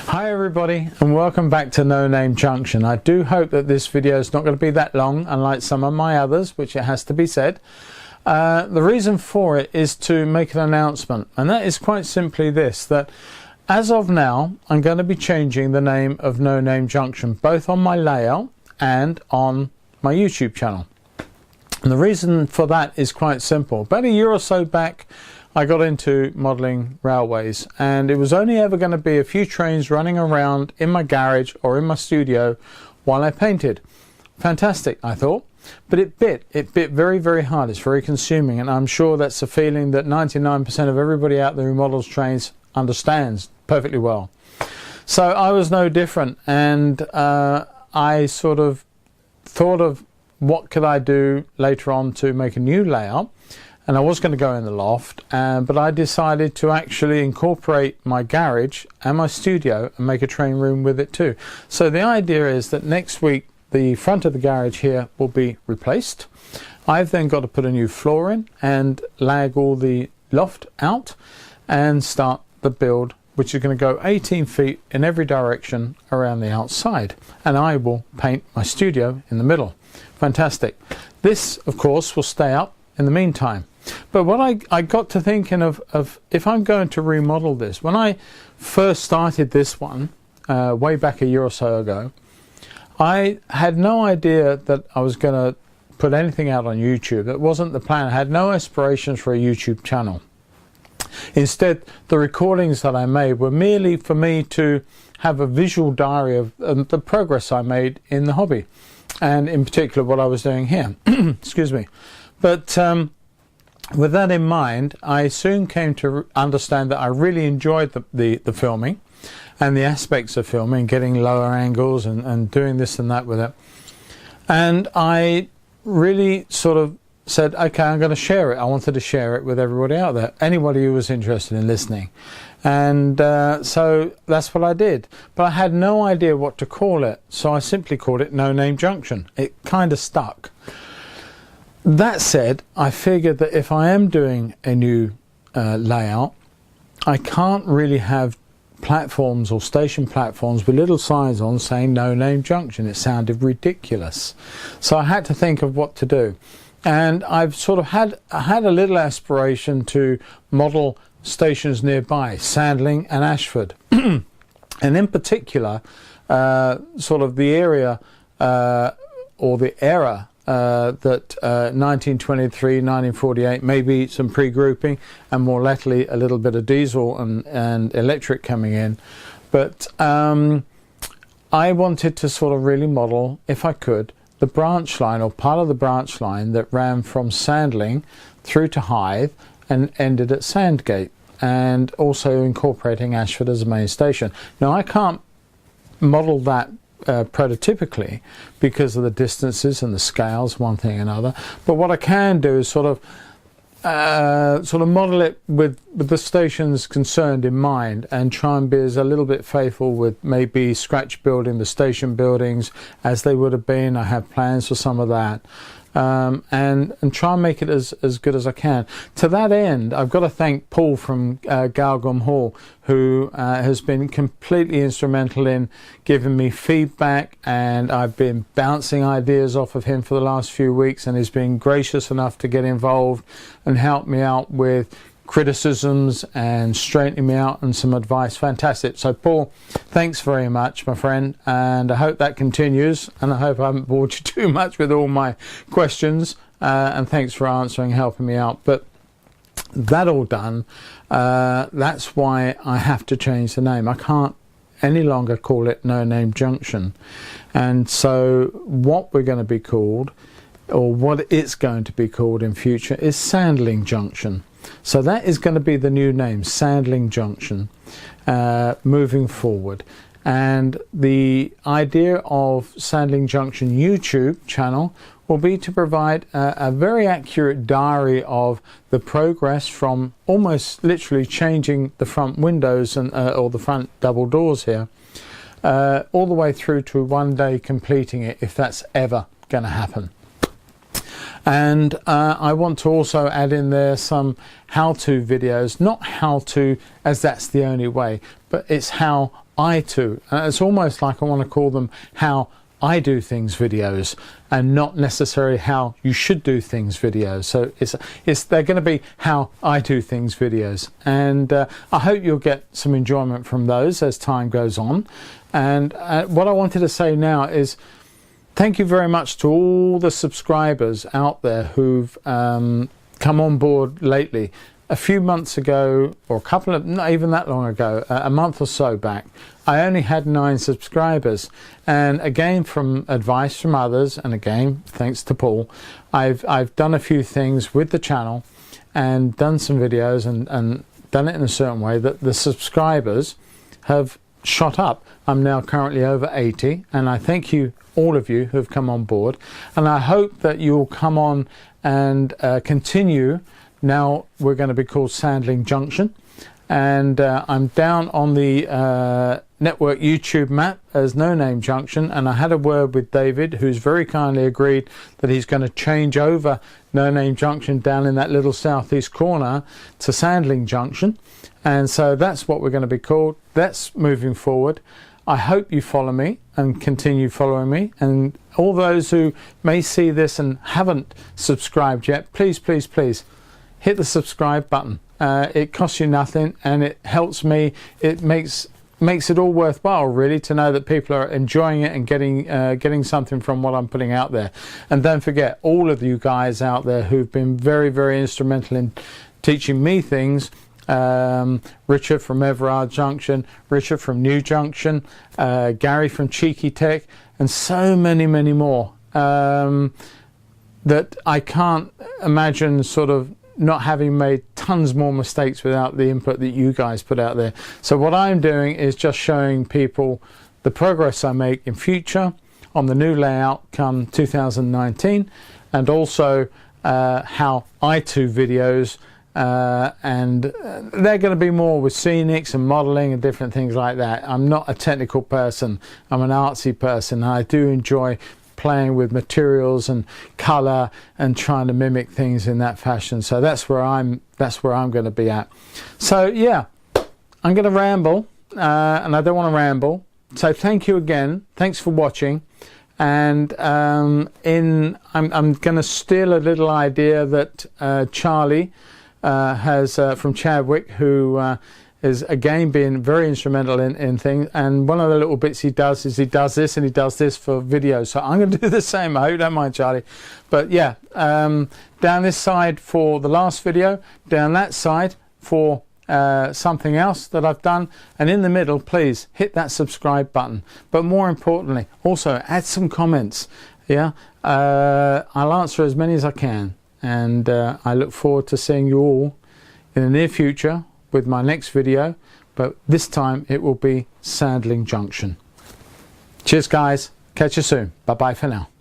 Hi everybody, and welcome back to Nome Name Junction. I do hope that this video is not going to be that long, unlike some of my others, which it has to be said. The reason for it is to make an announcement, and that is quite simply this, that as of now I'm going to be changing the name of Nome Name Junction, both on my layout and on my YouTube channel. And the reason for that is quite simple. About a year or so back I got into modelling railways, and it was only ever going to be a few trains running around in my garage or in my studio while I painted. Fantastic, I thought, but it bit very, very hard. It's very consuming, and I'm sure that's a feeling that 99% of everybody out there who models trains understands perfectly well. So I was no different, and I sort of thought of what could I do later on to make a new layout. And I was going to go in the loft, but I decided to actually incorporate my garage and my studio and make a train room with it too. So the idea is that next week the front of the garage here will be replaced. I've then got to put a new floor in and lag all the loft out and start the build, which is going to go 18 feet in every direction around the outside. And I will paint my studio in the middle. Fantastic. This, of course, will stay up in the meantime. But what I got to thinking of if I'm going to remodel this, when I first started this one way back a year or so ago, I had no idea that I was going to put anything out on YouTube. That wasn't the plan. I had no aspirations for a YouTube channel. Instead, the recordings that I made were merely for me to have a visual diary of the progress I made in the hobby, and in particular what I was doing here. Excuse me. But with that in mind, I soon came to understand that I really enjoyed the filming and the aspects of filming, getting lower angles and doing this and that with it. And I really sort of said, okay, I'm going to share it. I wanted to share it with everybody out there, anybody who was interested in listening. And so that's what I did. But I had no idea what to call it, so I simply called it Nome Name Junction. It kind of stuck. That said, I figured that if I am doing a new layout, I can't really have platforms or station platforms with little signs on saying Nome Name Junction. It sounded ridiculous. So I had to think of what to do. And I've sort of had a little aspiration to model stations nearby, Sandling and Ashford. And in particular, sort of the area or the era that 1923, 1948, maybe some pre-grouping, and more lately a little bit of diesel and electric coming in. But I wanted to sort of really model, if I could, the branch line or part of the branch line that ran from Sandling through to Hythe and ended at Sandgate, and also incorporating Ashford as a main station. Now I can't model that prototypically because of the distances and the scales, one thing and another, but what I can do is sort of model it with the stations concerned in mind, and try and be as a little bit faithful with maybe scratch building the station buildings as they would have been. I have plans for some of that, and try and make it as good as I can. To that end, I've got to thank Paul from Galgum Hall, who has been completely instrumental in giving me feedback, and I've been bouncing ideas off of him for the last few weeks, and he's been gracious enough to get involved and help me out with criticisms and straightening me out and some advice. Fantastic. So Paul, thanks very much, my friend, and I hope that continues, and I hope I haven't bored you too much with all my questions, and thanks for answering, helping me out. But that all done, that's why I have to change the name. I can't any longer call it Nome Name Junction, and so what we're going to be called, or what it's going to be called in future, is Sandling Junction. So that is going to be the new name, Sandling Junction, moving forward. And the idea of Sandling Junction YouTube channel will be to provide a very accurate diary of the progress from almost literally changing the front windows and or the front double doors here, all the way through to one day completing it, if that's ever going to happen. And I want to also add in there some how-to videos, not how-to as that's the only way, but it's how I to. It's almost like I want to call them how I do things videos, and not necessarily how you should do things videos. So they're going to be how I do things videos, and I hope you'll get some enjoyment from those as time goes on. And what I wanted to say now is thank you very much to all the subscribers out there who've come on board lately. A few months ago, or a couple of, not even that long ago, a month or so back, I only had 9 subscribers. And again, from advice from others, and again, thanks to Paul, I've done a few things with the channel and done some videos and done it in a certain way that the subscribers have shot up. I'm now currently over 80, and I thank you, all of you who have come on board, and I hope that you'll come on and continue. Now we're going to be called Sandling Junction, and I'm down on the network YouTube map as No Name Junction, and I had a word with David, who's very kindly agreed that he's going to change over No Name Junction down in that little southeast corner to Sandling Junction, and so that's what we're going to be called. That's moving forward. I hope you follow me and continue following me, and all those who may see this and haven't subscribed yet, please hit the subscribe button. It costs you nothing, and it helps me. It makes it all worthwhile, really, to know that people are enjoying it and getting something from what I'm putting out there. And don't forget, all of you guys out there who've been very instrumental in teaching me things. Richard from Everard Junction, Richard from New Junction, Gary from Cheeky Tech, and so many more that I can't imagine sort of not having made tons more mistakes without the input that you guys put out there. So what I'm doing is just showing people the progress I make in future on the new layout come 2019, and also how I do videos, and they're going to be more with scenics and modeling and different things like that. I'm not a technical person, I'm an artsy person, and I do enjoy playing with materials and color and trying to mimic things in that fashion. So that's where I'm going to be at. So yeah, I'm going to ramble, and I don't want to ramble. So thank you again. Thanks for watching. And I'm going to steal a little idea that Charlie has from Chadwick, who is again being very instrumental in things, and one of the little bits he does is he does this and he does this for videos. So I'm going to do the same. I hope you don't mind, Charlie. But yeah, down this side for the last video, down that side for something else that I've done, and in the middle, please hit that subscribe button. But more importantly, also add some comments. Yeah, I'll answer as many as I can, and I look forward to seeing you all in the near future with my next video, but this time it will be Sandling Junction. Cheers guys, catch you soon. Bye bye for now.